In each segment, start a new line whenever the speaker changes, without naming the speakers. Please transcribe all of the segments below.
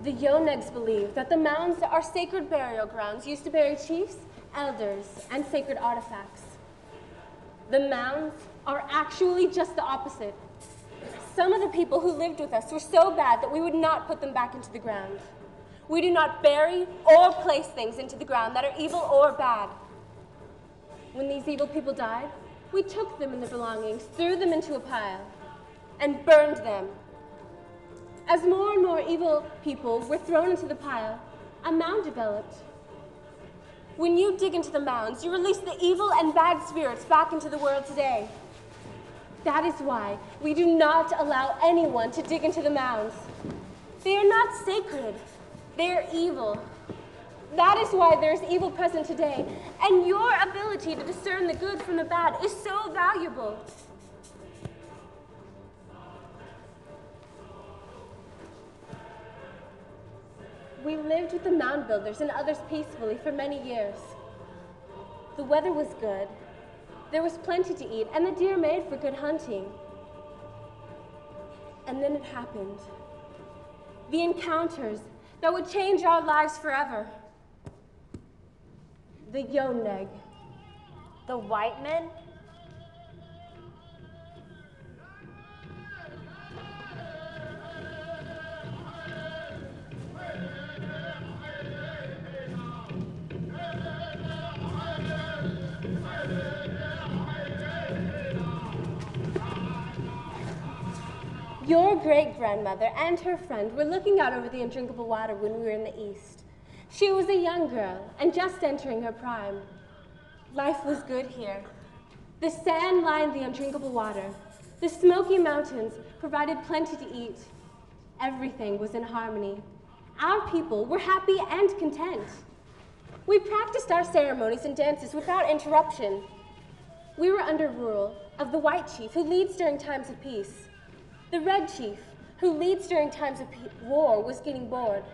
The Yonegs believe that the mounds are sacred burial grounds used to bury chiefs, elders, and sacred artifacts. The mounds are actually just the opposite. Some of the people who lived with us were so bad that we would not put them back into the ground. We do not bury or place things into the ground that are evil or bad. When these evil people died, we took them and their belongings, threw them into a pile, and burned them. As more and more evil people were thrown into the pile, a mound developed. When you dig into the mounds, you release the evil and bad spirits back into the world today. That is why we do not allow anyone to dig into the mounds. They are not sacred. They are evil. That is why there is evil present today, and your ability to discern the good from the bad is so valuable. We lived with the mound builders and others peacefully for many years. The weather was good, there was plenty to eat, and the deer made for good hunting. And then it happened. The encounters that would change our lives forever. The Yoneg.
The white men?
Your great-grandmother and her friend were looking out over the undrinkable water when we were in the east. She was a young girl and just entering her prime. Life was good here. The sand lined the undrinkable water. The smoky mountains provided plenty to eat. Everything was in harmony. Our people were happy and content. We practiced our ceremonies and dances without interruption. We were under rule of the white chief who leads during times of peace. The red chief, who leads during times of war, was getting bored.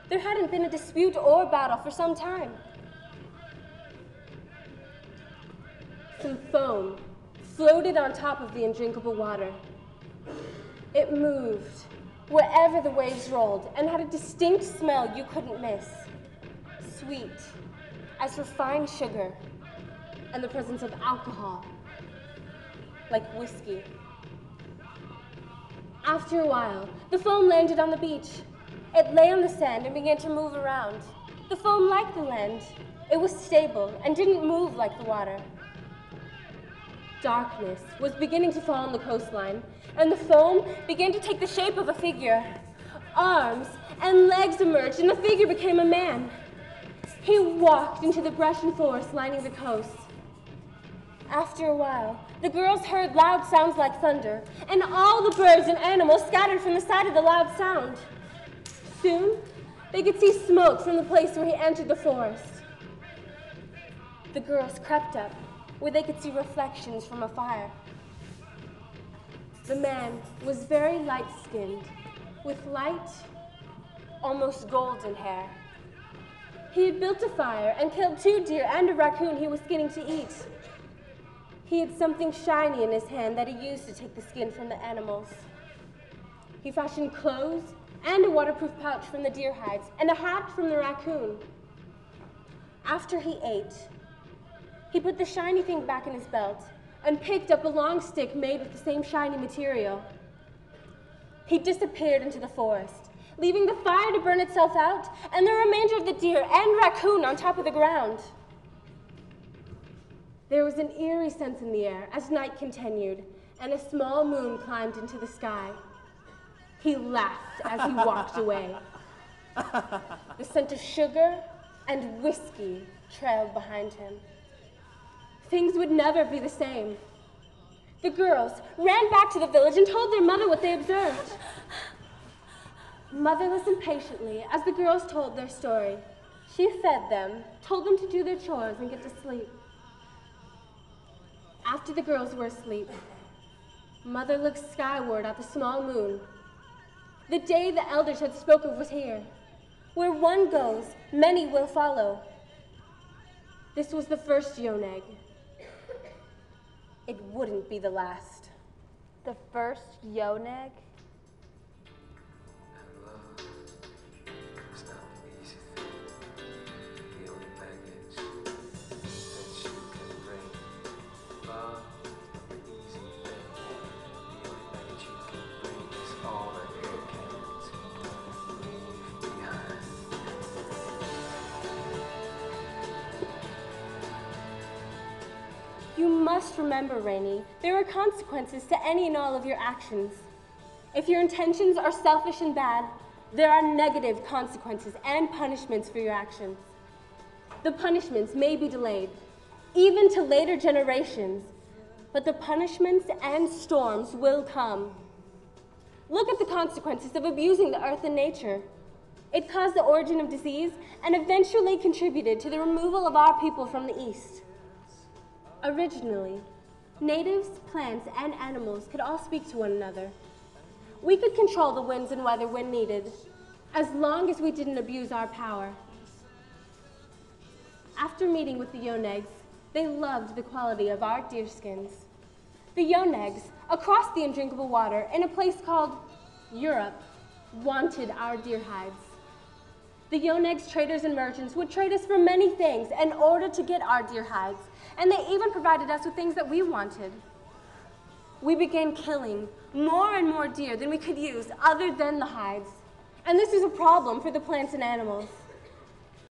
There hadn't been a dispute or battle for some time. Some foam floated on top of the undrinkable water. It moved wherever the waves rolled and had a distinct smell you couldn't miss. Sweet as refined sugar and the presence of alcohol, like whiskey. After a while, the foam landed on the beach. It lay on the sand and began to move around. The foam liked the land. It was stable and didn't move like the water. Darkness was beginning to fall on the coastline, and the foam began to take the shape of a figure. Arms and legs emerged, and the figure became a man. He walked into the brush and forest lining the coast. After a while, the girls heard loud sounds like thunder, and all the birds and animals scattered from the side of the loud sound. Soon, they could see smoke from the place where he entered the forest. The girls crept up, where they could see reflections from a fire. The man was very light-skinned, with light, almost golden hair. He had built a fire and killed 2 deer and a raccoon he was skinning to eat. He had something shiny in his hand that he used to take the skin from the animals. He fashioned clothes and a waterproof pouch from the deer hides and a hat from the raccoon. After he ate, he put the shiny thing back in his belt and picked up a long stick made with the same shiny material. He disappeared into the forest, leaving the fire to burn itself out and the remainder of the deer and raccoon on top of the ground. There was an eerie sense in the air as night continued, and a small moon climbed into the sky. He laughed as he walked away. The scent of sugar and whiskey trailed behind him. Things would never be the same. The girls ran back to the village and told their mother what they observed. Mother listened patiently as the girls told their story. She fed them, told them to do their chores and get to sleep. After the girls were asleep, Mother looked skyward at the small moon. The day the elders had spoken was here. Where one goes, many will follow. This was the first Yoneg. It wouldn't be the last.
The first Yoneg?
You must remember, Rainey, there are consequences to any and all of your actions. If your intentions are selfish and bad, there are negative consequences and punishments for your actions. The punishments may be delayed, even to later generations, but the punishments and storms will come. Look at the consequences of abusing the earth and nature. It caused the origin of disease and eventually contributed to the removal of our people from the East. Originally, natives, plants, and animals could all speak to one another. We could control the winds and weather when needed, as long as we didn't abuse our power. After meeting with the Yonegs, they loved the quality of our deerskins. The Yonegs, across the undrinkable water in a place called Europe, wanted our deer hides. The Yonegs traders and merchants would trade us for many things in order to get our deer hides, and they even provided us with things that we wanted. We began killing more and more deer than we could use other than the hides, and this is a problem for the plants and animals.